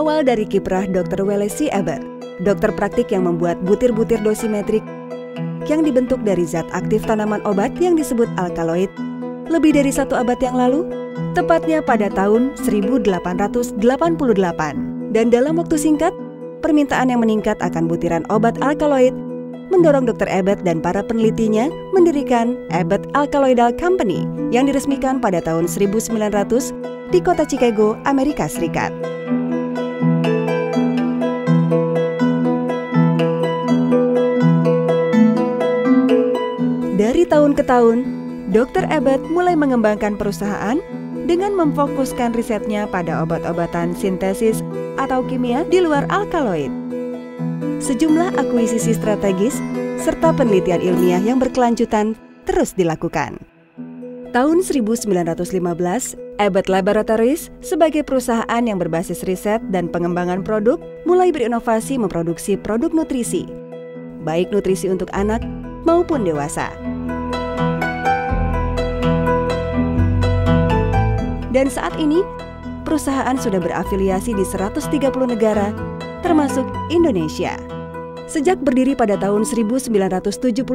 Berawal dari kiprah Dr. Wallace C. Abbott, dokter praktik yang membuat butir-butir dosimetrik yang dibentuk dari zat aktif tanaman obat yang disebut alkaloid lebih dari 1 abad yang lalu, tepatnya pada tahun 1888. Dan dalam waktu singkat, permintaan yang meningkat akan butiran obat alkaloid mendorong Dr. Abbott dan para penelitinya mendirikan Abbott Alkaloidal Company yang diresmikan pada tahun 1900 di kota Chicago, Amerika Serikat. Dari tahun ke tahun, Dr. Abbott mulai mengembangkan perusahaan dengan memfokuskan risetnya pada obat-obatan sintesis atau kimia di luar alkaloid. Sejumlah akuisisi strategis serta penelitian ilmiah yang berkelanjutan terus dilakukan. Tahun 1915, Abbott Laboratories sebagai perusahaan yang berbasis riset dan pengembangan produk mulai berinovasi memproduksi produk nutrisi, baik nutrisi untuk anak maupun dewasa. Dan saat ini, perusahaan sudah berafiliasi di 130 negara, termasuk Indonesia. Sejak berdiri pada tahun 1971,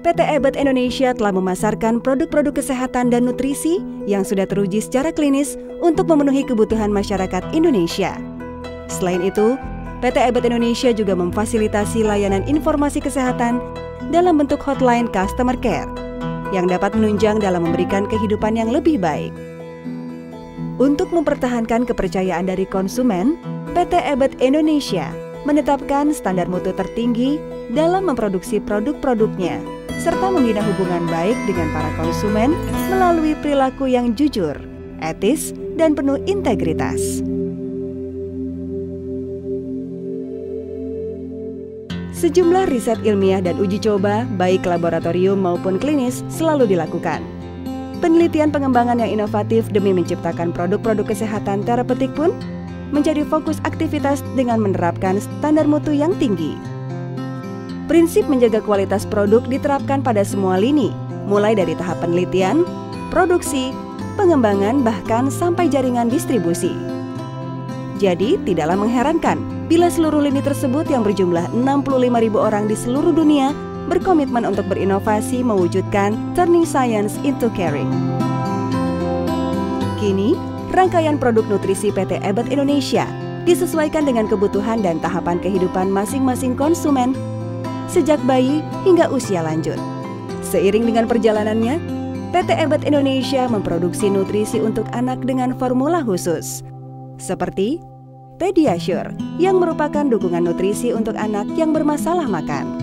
PT Abbott Indonesia telah memasarkan produk-produk kesehatan dan nutrisi yang sudah teruji secara klinis untuk memenuhi kebutuhan masyarakat Indonesia. Selain itu, PT Abbott Indonesia juga memfasilitasi layanan informasi kesehatan dalam bentuk hotline customer care yang dapat menunjang dalam memberikan kehidupan yang lebih baik. Untuk mempertahankan kepercayaan dari konsumen, PT Abbott Indonesia menetapkan standar mutu tertinggi dalam memproduksi produk-produknya, serta membina hubungan baik dengan para konsumen melalui perilaku yang jujur, etis, dan penuh integritas. Sejumlah riset ilmiah dan uji coba, baik laboratorium maupun klinis, selalu dilakukan. Penelitian pengembangan yang inovatif demi menciptakan produk-produk kesehatan terapeutik pun menjadi fokus aktivitas dengan menerapkan standar mutu yang tinggi. Prinsip menjaga kualitas produk diterapkan pada semua lini, mulai dari tahap penelitian, produksi, pengembangan, bahkan sampai jaringan distribusi. Jadi, tidaklah mengherankan bila seluruh lini tersebut yang berjumlah 65.000 orang di seluruh dunia berkomitmen untuk berinovasi mewujudkan turning science into caring. Kini, rangkaian produk nutrisi PT Abbott Indonesia disesuaikan dengan kebutuhan dan tahapan kehidupan masing-masing konsumen sejak bayi hingga usia lanjut. Seiring dengan perjalanannya, PT Abbott Indonesia memproduksi nutrisi untuk anak dengan formula khusus, seperti Pediasure yang merupakan dukungan nutrisi untuk anak yang bermasalah makan,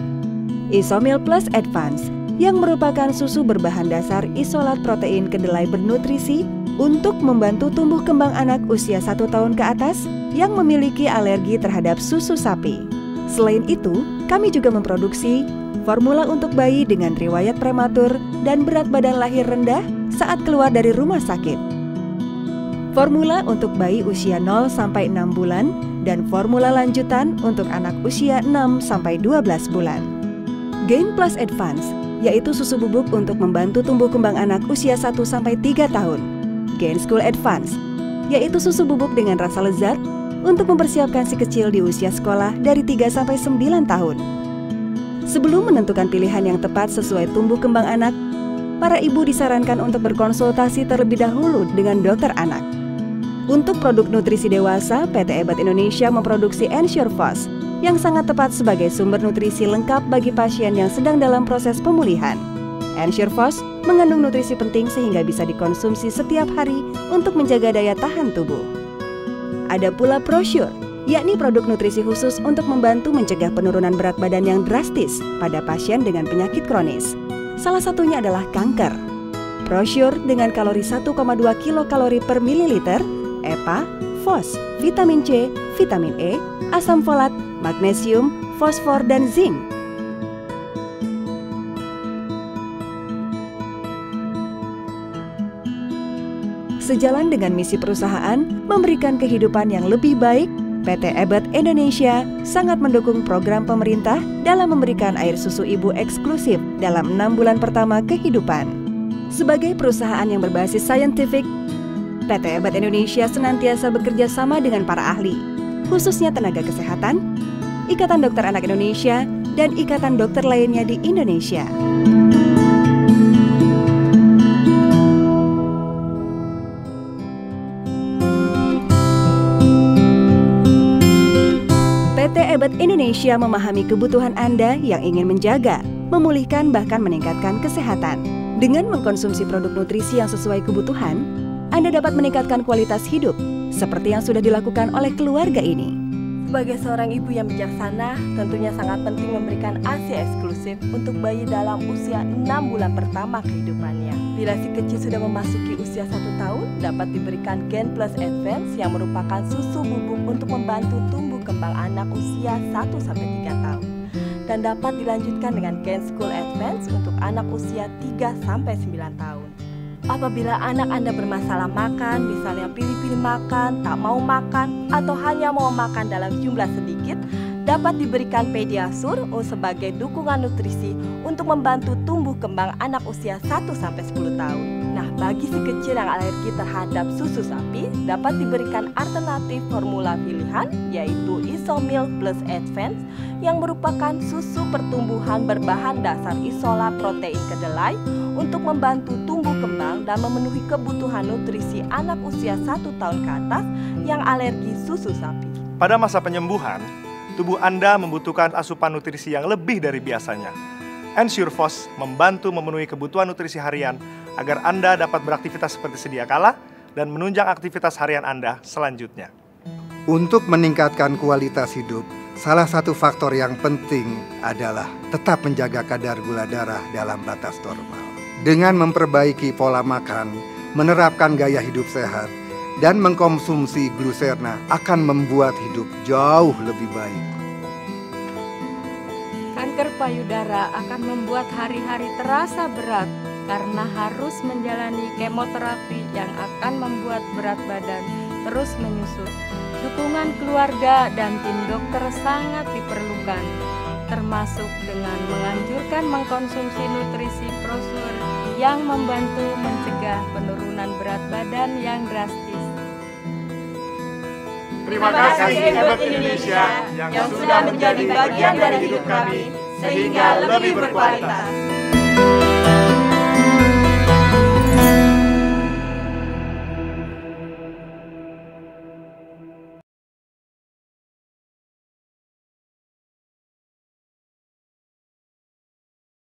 Isomil Plus Advance yang merupakan susu berbahan dasar isolat protein kedelai bernutrisi untuk membantu tumbuh kembang anak usia 1 tahun ke atas yang memiliki alergi terhadap susu sapi. Selain itu, kami juga memproduksi formula untuk bayi dengan riwayat prematur dan berat badan lahir rendah saat keluar dari rumah sakit, formula untuk bayi usia 0 sampai 6 bulan, dan formula lanjutan untuk anak usia 6 sampai 12 bulan. Gain Plus Advance, yaitu susu bubuk untuk membantu tumbuh kembang anak usia 1 sampai 3 tahun. Gain School Advance, yaitu susu bubuk dengan rasa lezat untuk mempersiapkan si kecil di usia sekolah dari 3 sampai 9 tahun. Sebelum menentukan pilihan yang tepat sesuai tumbuh kembang anak, para ibu disarankan untuk berkonsultasi terlebih dahulu dengan dokter anak. Untuk produk nutrisi dewasa, PT Abbott Indonesia memproduksi Ensure Fos yang sangat tepat sebagai sumber nutrisi lengkap bagi pasien yang sedang dalam proses pemulihan. Ensure Fos mengandung nutrisi penting sehingga bisa dikonsumsi setiap hari untuk menjaga daya tahan tubuh. Ada pula Prosure, yakni produk nutrisi khusus untuk membantu mencegah penurunan berat badan yang drastis pada pasien dengan penyakit kronis. Salah satunya adalah kanker. Prosure dengan kalori 1,2 kilokalori per mililiter, EPA, Fos, vitamin C, vitamin E, asam folat, magnesium, fosfor, dan zinc. Sejalan dengan misi perusahaan memberikan kehidupan yang lebih baik, PT Abbott Indonesia sangat mendukung program pemerintah dalam memberikan air susu ibu eksklusif dalam 6 bulan pertama kehidupan. Sebagai perusahaan yang berbasis saintifik, PT Ebat Indonesia senantiasa bekerja sama dengan para ahli, khususnya tenaga kesehatan, Ikatan Dokter Anak Indonesia, dan ikatan dokter lainnya di Indonesia. PT Ebat Indonesia memahami kebutuhan Anda yang ingin menjaga, memulihkan, bahkan meningkatkan kesehatan. Dengan mengkonsumsi produk nutrisi yang sesuai kebutuhan, Anda dapat meningkatkan kualitas hidup, seperti yang sudah dilakukan oleh keluarga ini. Sebagai seorang ibu yang bijaksana, tentunya sangat penting memberikan ASI eksklusif untuk bayi dalam usia 6 bulan pertama kehidupannya. Bila si kecil sudah memasuki usia 1 tahun, dapat diberikan Gen Plus Advance yang merupakan susu bubuk untuk membantu tumbuh kembang anak usia 1-3 tahun. Dan dapat dilanjutkan dengan Gen School Advance untuk anak usia 3-9 tahun. Apabila anak Anda bermasalah makan, misalnya pilih-pilih makan, tak mau makan, atau hanya mau makan dalam jumlah sedikit, dapat diberikan Pediasure sebagai dukungan nutrisi untuk membantu tumbuh kembang anak usia 1-10 tahun. Nah, bagi si kecil yang alergi terhadap susu sapi, dapat diberikan alternatif formula pilihan, yaitu Isomilk Plus Advance, yang merupakan susu pertumbuhan berbahan dasar isolat protein kedelai untuk membantu tumbuh kembang dan memenuhi kebutuhan nutrisi anak usia 1 tahun ke atas yang alergi susu sapi. Pada masa penyembuhan, tubuh Anda membutuhkan asupan nutrisi yang lebih dari biasanya. EnsureFOS membantu memenuhi kebutuhan nutrisi harian agar Anda dapat beraktivitas seperti sedia kala dan menunjang aktivitas harian Anda selanjutnya. Untuk meningkatkan kualitas hidup, salah satu faktor yang penting adalah tetap menjaga kadar gula darah dalam batas normal. Dengan memperbaiki pola makan, menerapkan gaya hidup sehat, dan mengkonsumsi glucerna akan membuat hidup jauh lebih baik. Kanker payudara akan membuat hari-hari terasa berat karena harus menjalani kemoterapi yang akan membuat berat badan terus menyusut. Dukungan keluarga dan tim dokter sangat diperlukan, termasuk dengan menganjurkan mengkonsumsi nutrisi brosur yang membantu mencegah penurunan berat badan yang drastis. Terima kasih Ebat Indonesia yang sudah menjadi bagian dari hidup kami sehingga lebih berkualitas.